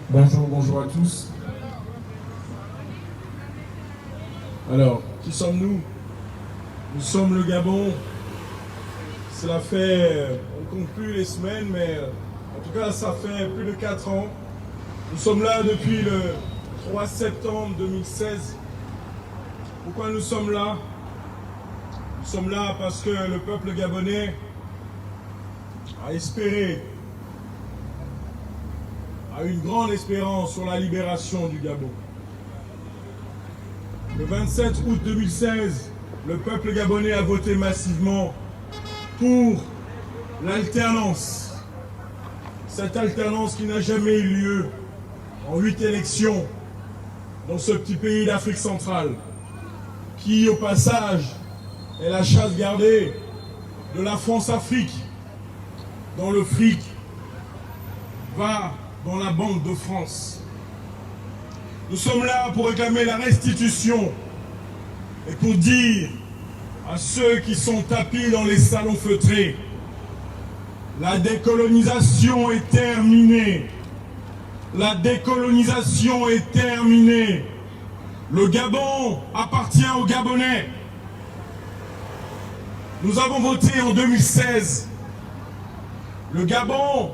Bonjour, bonjour à tous. Alors, qui sommes-nous? Nous sommes le Gabon. Cela fait, on ne compte plus les semaines, mais en tout cas, ça fait plus de 4 ans. Nous sommes là depuis le 3 septembre 2016. Pourquoi nous sommes là? Nous sommes là parce que le peuple gabonais a espéré, a une grande espérance sur la libération du Gabon. Le 27 août 2016, le peuple gabonais a voté massivement pour l'alternance. Cette alternance qui n'a jamais eu lieu en 8 élections dans ce petit pays d'Afrique centrale, qui au passage est la chasse gardée de la France-Afrique, dont le fric va dans la Banque de France. Nous sommes là pour réclamer la restitution et pour dire à ceux qui sont tapis dans les salons feutrés, la décolonisation est terminée. La décolonisation est terminée. Le Gabon appartient aux Gabonais. Nous avons voté en 2016. Le Gabon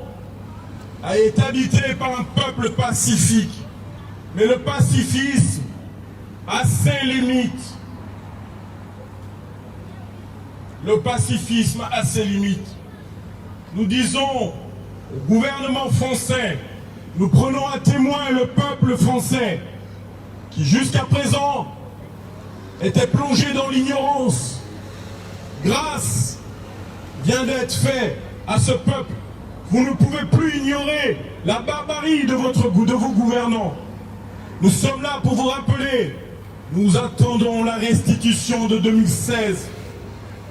a été habité par un peuple pacifique. Mais le pacifisme a ses limites. Le pacifisme a ses limites. Nous disons au gouvernement français, nous prenons à témoin le peuple français qui jusqu'à présent était plongé dans l'ignorance. Grâce vient d'être faite à ce peuple. Vous ne pouvez plus ignorer la barbarie de vos gouvernants. Nous sommes là pour vous rappeler, nous attendons la restitution de 2016.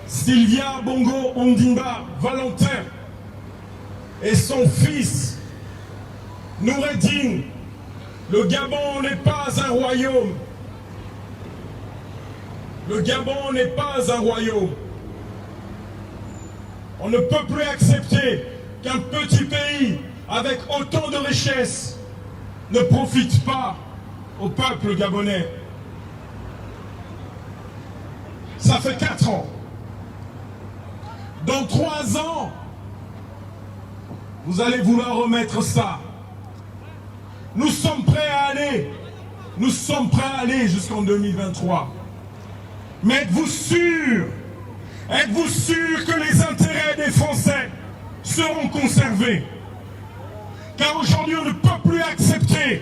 Sylvia Bongo Ondimba Valentin et son fils Noureddine. Le Gabon n'est pas un royaume. Le Gabon n'est pas un royaume. On ne peut plus accepter qu'un petit pays avec autant de richesses ne profite pas au peuple gabonais. Ça fait 4 ans. Dans 3 ans, vous allez vouloir remettre ça. Nous sommes prêts à aller. Nous sommes prêts à aller jusqu'en 2023. Mais êtes-vous sûr? Êtes-vous sûr que les intérêts des Français seront conservés? Car aujourd'hui, on ne peut plus accepter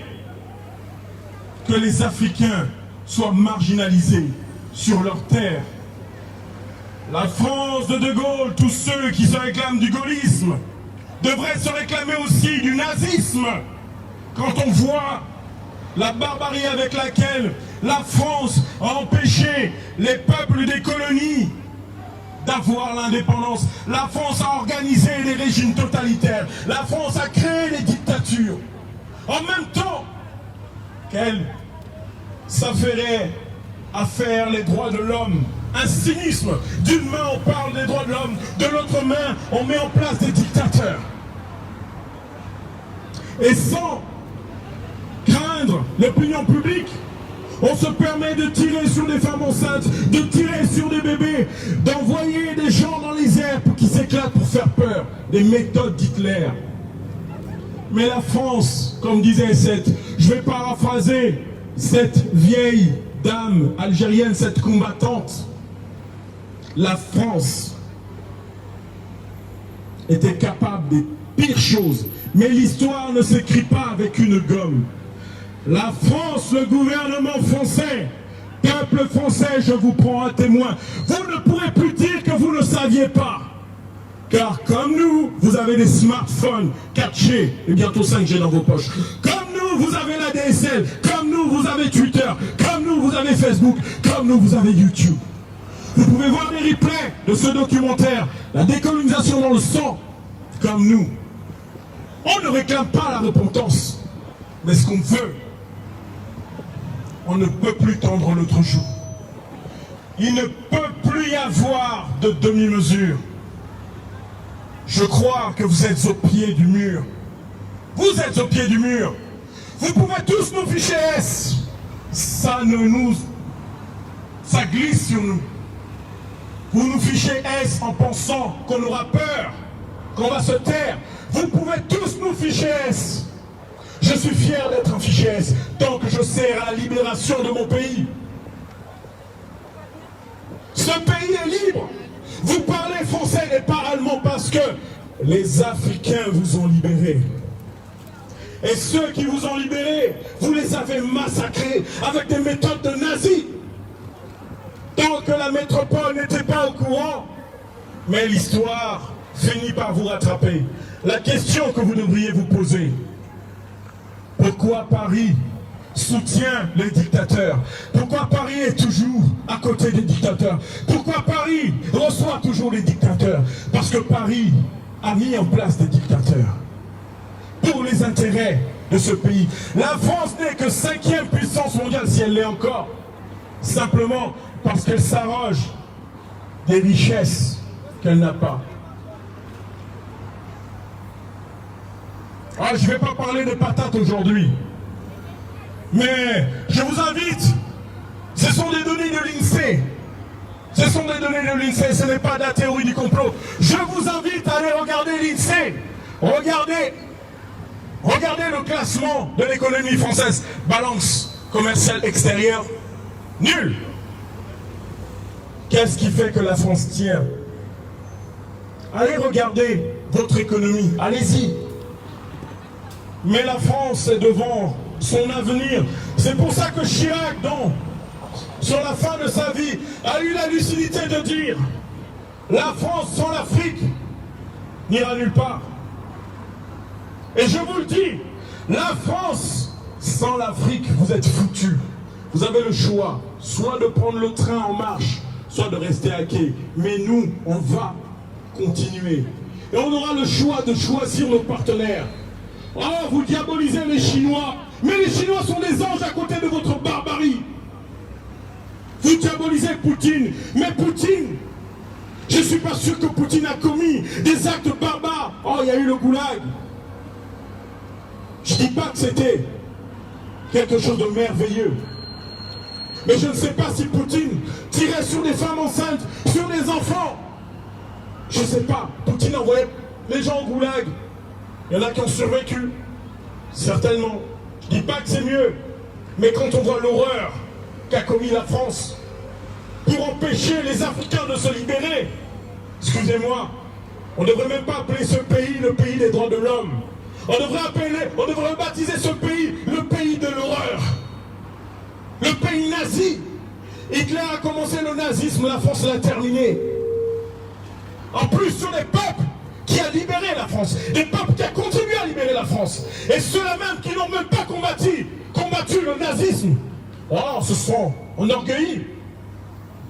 que les Africains soient marginalisés sur leurs terres. La France de Gaulle, tous ceux qui se réclament du gaullisme, devraient se réclamer aussi du nazisme. Quand on voit la barbarie avec laquelle la France a empêché les peuples des colonies d'avoir l'indépendance, la France a organisé les régimes totalitaires, la France a créé les dictatures, en même temps qu'elle s'affairait à faire les droits de l'homme. Un cynisme. D'une main on parle des droits de l'homme, de l'autre main on met en place des dictateurs. Et sans craindre l'opinion publique, on se permet de tirer sur des femmes enceintes, de tirer sur des bébés, d'envoyer des gens dans les airs pour qu'ils s'éclatent pour faire peur. Des méthodes d'Hitler. Mais la France, comme disait je vais paraphraser cette vieille dame algérienne, cette combattante, la France était capable des pires choses. Mais l'histoire ne s'écrit pas avec une gomme. La France, le gouvernement français, peuple français, je vous prends à témoin. Vous ne pourrez plus dire que vous ne saviez pas. Car comme nous, vous avez des smartphones 4G et bientôt 5G dans vos poches. Comme nous, vous avez la DSL. Comme nous, vous avez Twitter. Comme nous, vous avez Facebook. Comme nous, vous avez YouTube. Vous pouvez voir des replays de ce documentaire, la décolonisation dans le sang. Comme nous. On ne réclame pas la repentance, mais ce qu'on veut. On ne peut plus tendre l'autre joue. Il ne peut plus y avoir de demi-mesure. Je crois que vous êtes au pied du mur. Vous êtes au pied du mur. Vous pouvez tous nous ficher S. Ça glisse sur nous. Vous nous fichez S en pensant qu'on aura peur, qu'on va se taire. Vous pouvez tous nous ficher S. Je suis fier d'être un fichier S tant que je sers à la libération de mon pays. Ce pays est libre. Vous parlez français et pas allemand parce que les Africains vous ont libérés. Et ceux qui vous ont libérés, vous les avez massacrés avec des méthodes de nazis. Tant que la métropole n'était pas au courant, mais l'histoire finit par vous rattraper. La question que vous devriez vous poser, pourquoi Paris soutient les dictateurs? Pourquoi Paris est toujours à côté des dictateurs? Pourquoi Paris reçoit toujours les dictateurs? Parce que Paris a mis en place des dictateurs pour les intérêts de ce pays. La France n'est que 5e puissance mondiale, si elle l'est encore, simplement parce qu'elle s'arroge des richesses qu'elle n'a pas. Ah, je ne vais pas parler de patates aujourd'hui, mais je vous invite, ce sont des données de l'INSEE, ce sont des données de l'INSEE, ce n'est pas de la théorie du complot. Je vous invite à aller regarder l'INSEE, regardez le classement de l'économie française, balance commerciale extérieure, nul. Qu'est-ce qui fait que la France tient? Allez regarder votre économie, allez-y. Mais la France est devant son avenir. C'est pour ça que Chirac, sur la fin de sa vie, a eu la lucidité de dire la France sans l'Afrique n'ira nulle part. Et je vous le dis, la France sans l'Afrique, vous êtes foutus. Vous avez le choix, soit de prendre le train en marche, soit de rester à quai. Mais nous, on va continuer. Et on aura le choix de choisir nos partenaires. Oh, vous diabolisez les Chinois, mais les Chinois sont des anges à côté de votre barbarie. Vous diabolisez Poutine, mais Poutine, je ne suis pas sûr que Poutine a commis des actes barbares. Oh, il y a eu le goulag. Je ne dis pas que c'était quelque chose de merveilleux. Mais je ne sais pas si Poutine tirait sur des femmes enceintes, sur des enfants. Je ne sais pas. Poutine envoyait les gens au goulag. Il y en a qui ont survécu. Certainement. Je ne dis pas que c'est mieux. Mais quand on voit l'horreur qu'a commis la France pour empêcher les Africains de se libérer, excusez-moi, on ne devrait même pas appeler ce pays le pays des droits de l'homme. On devrait baptiser ce pays le pays de l'horreur. Le pays nazi. Hitler a commencé le nazisme, la France l'a terminé. En plus, sur des peuples qui a libéré la France, des peuples qui a continué à libérer la France. Et ceux-là même qui n'ont même pas combattu le nazisme, oh, se sont enorgueillis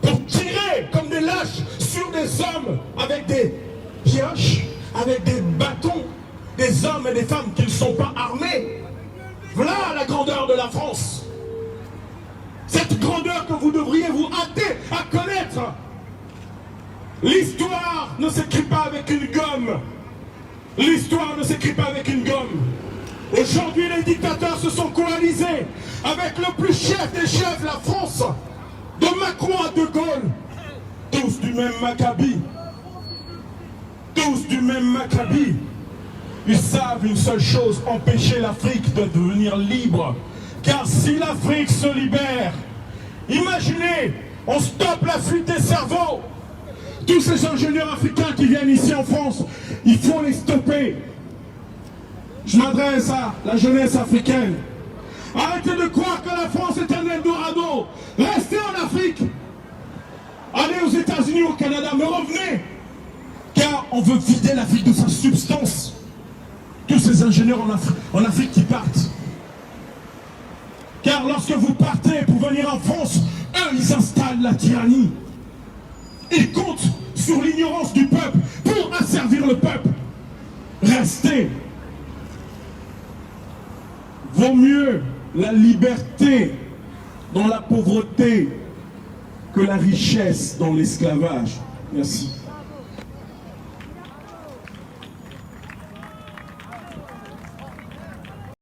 pour tirer comme des lâches sur des hommes avec des pioches, avec des bâtons, des hommes et des femmes qui ne sont pas armés. Voilà la grandeur de la France. Cette grandeur que vous devriez vous hâter à connaître. L'histoire ne s'écrit pas avec une gomme. L'histoire ne s'écrit pas avec une gomme. Aujourd'hui, les dictateurs se sont coalisés avec le plus chef des chefs, la France, de Macron à De Gaulle. Tous du même Maccabi. Tous du même Maccabi. Ils savent une seule chose, empêcher l'Afrique de devenir libre. Car si l'Afrique se libère, imaginez, on stoppe la fuite des cerveaux. Tous ces ingénieurs africains qui viennent ici en France, il faut les stopper. Je m'adresse à la jeunesse africaine. Arrêtez de croire que la France est un Eldorado. Restez en Afrique. Allez aux États-Unis, au Canada, mais revenez. Car on veut vider l'Afrique de sa substance. Tous ces ingénieurs en Afrique qui partent. Car lorsque vous partez pour venir en France, eux, ils installent la tyrannie. Ils comptent sur l'ignorance du peuple pour asservir le peuple. Restez. Vaut mieux la liberté dans la pauvreté que la richesse dans l'esclavage. Merci.